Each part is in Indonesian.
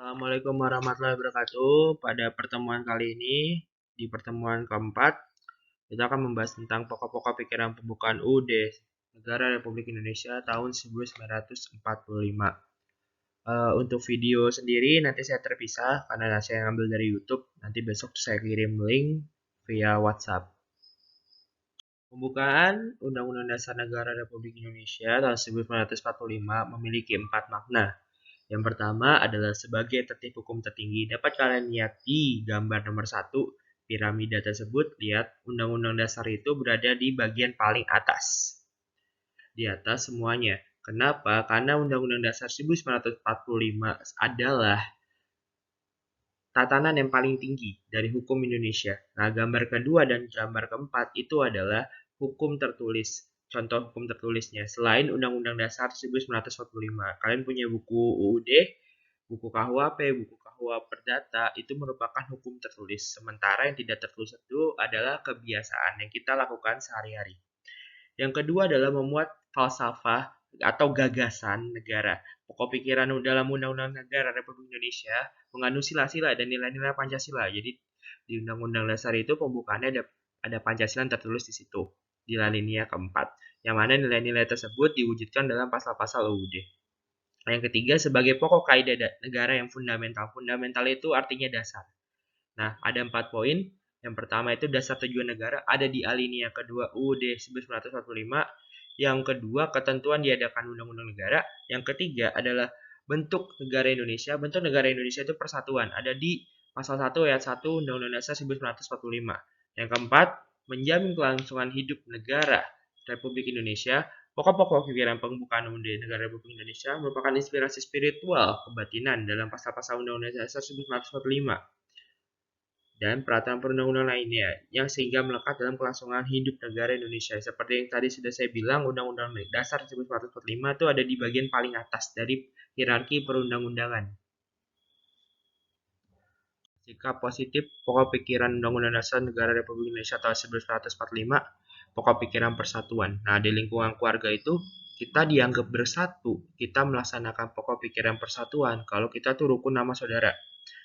Assalamualaikum warahmatullahi wabarakatuh. Pada pertemuan kali ini, di pertemuan keempat, kita akan membahas tentang pokok-pokok pikiran pembukaan UUD Negara Republik Indonesia tahun 1945. Untuk video sendiri nanti saya terpisah karena saya ngambil dari YouTube. Nanti besok saya kirim link via WhatsApp. Pembukaan Undang-Undang Dasar Negara Republik Indonesia tahun 1945 memiliki 4 makna. Yang pertama adalah sebagai tertib hukum tertinggi. Dapat kalian lihat di gambar nomor 1, piramida tersebut. Lihat, Undang-Undang Dasar itu berada di bagian paling atas. Di atas semuanya. Kenapa? Karena Undang-Undang Dasar 1945 adalah tatanan yang paling tinggi dari hukum Indonesia. Nah, gambar kedua dan gambar keempat itu adalah hukum tertulis. Contoh hukum tertulisnya, selain Undang-Undang Dasar 1945, kalian punya buku UUD, buku KUHP, buku KUA Perdata, itu merupakan hukum tertulis. Sementara yang tidak tertulis itu adalah kebiasaan yang kita lakukan sehari-hari. Yang kedua adalah memuat falsafah atau gagasan negara. Pokok pikiran dalam Undang-Undang Negara Republik Indonesia mengandung sila-sila dan nilai-nilai Pancasila. Jadi di Undang-Undang Dasar itu pembukaannya ada Pancasila yang tertulis di situ di alinea keempat. Yang mana nilai-nilai tersebut diwujudkan dalam pasal-pasal UUD. Yang ketiga, sebagai pokok kaidah negara yang fundamental. Fundamental itu artinya dasar. Nah, ada 4 poin. Yang pertama itu dasar tujuan negara ada di alinea kedua UUD 1945. Yang kedua, ketentuan diadakan undang-undang negara. Yang ketiga adalah bentuk negara Indonesia. Bentuk negara Indonesia itu persatuan. Ada di pasal 1 ayat 1 Undang-Undang Dasar 1945. Yang keempat, menjamin kelangsungan hidup negara Republik Indonesia. Pokok-pokok pikiran pembukaan UUD Negara Republik Indonesia merupakan inspirasi spiritual kebatinan dalam pasal-pasal Undang-Undang Dasar 1945 dan peraturan perundang-undang lainnya yang sehingga melekat dalam kelangsungan hidup negara Indonesia. Seperti yang tadi sudah saya bilang, Undang-Undang Dasar 1945 itu ada di bagian paling atas dari hierarki perundang-undangan. Sikap positif pokok pikiran Undang-Undang Dasar Negara Republik Indonesia tahun 1945, pokok pikiran persatuan. Nah, di lingkungan keluarga itu kita dianggap bersatu, kita melaksanakan pokok pikiran persatuan. Kalau kita tuh rukun nama saudara,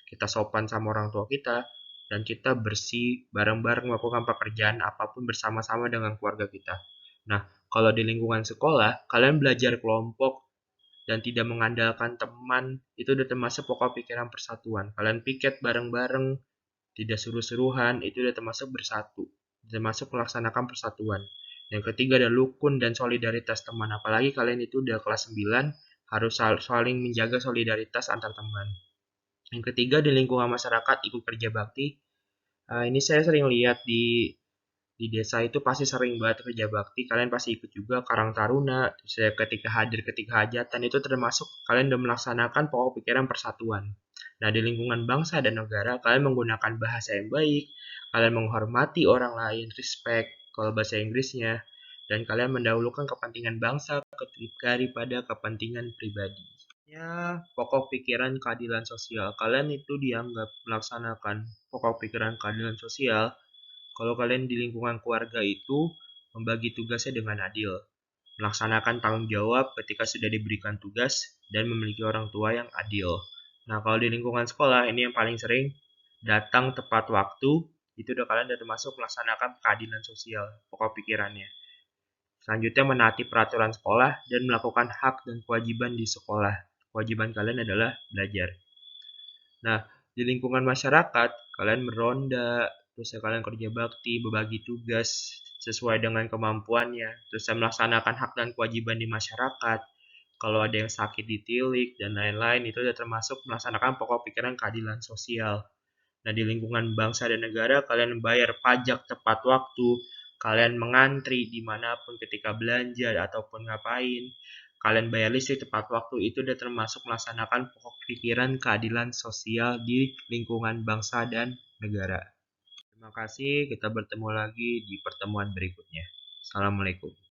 kita sopan sama orang tua kita, dan kita bersih bareng-bareng melakukan pekerjaan apapun bersama-sama dengan keluarga kita. Nah, kalau di lingkungan sekolah, kalian belajar kelompok dan tidak mengandalkan teman, itu udah termasuk pokok pikiran persatuan. Kalian piket bareng-bareng, tidak suruh-suruhan, itu udah termasuk bersatu, termasuk melaksanakan persatuan. Yang ketiga ada rukun dan solidaritas teman, apalagi kalian itu udah kelas 9, harus saling menjaga solidaritas antar teman. Yang ketiga di lingkungan masyarakat ikut kerja bakti. Ini saya sering lihat di desa itu pasti sering banget kerja bakti. Kalian pasti ikut juga Karang Taruna. Saya ketika hadir ketika hajatan itu termasuk kalian sudah melaksanakan pokok pikiran persatuan. Nah, di lingkungan bangsa dan negara kalian menggunakan bahasa yang baik, kalian menghormati orang lain, respect kalau bahasa Inggrisnya, dan kalian mendahulukan kepentingan bangsa daripada kepentingan pribadi. Ya, pokok pikiran keadilan sosial. Kalian itu dianggap melaksanakan pokok pikiran keadilan sosial kalau kalian di lingkungan keluarga itu membagi tugasnya dengan adil, melaksanakan tanggung jawab ketika sudah diberikan tugas, dan memiliki orang tua yang adil. Nah, kalau di lingkungan sekolah, ini yang paling sering, datang tepat waktu, itu udah kalian udah termasuk melaksanakan keadilan sosial, pokok pikirannya. Selanjutnya menaati peraturan sekolah dan melakukan hak dan kewajiban di sekolah. Kewajiban kalian adalah belajar. Nah, di lingkungan masyarakat, kalian meronda, terus kalian kerja bakti, berbagi tugas sesuai dengan kemampuannya, terus melaksanakan hak dan kewajiban di masyarakat. Kalau ada yang sakit ditilik dan lain-lain, itu sudah termasuk melaksanakan pokok pikiran keadilan sosial. Nah, di lingkungan bangsa dan negara, kalian membayar pajak tepat waktu, kalian mengantri dimanapun ketika belanja ataupun ngapain, kalian bayar listrik tepat waktu, itu sudah termasuk melaksanakan pokok pikiran keadilan sosial di lingkungan bangsa dan negara. Terima kasih, kita bertemu lagi di pertemuan berikutnya. Assalamualaikum.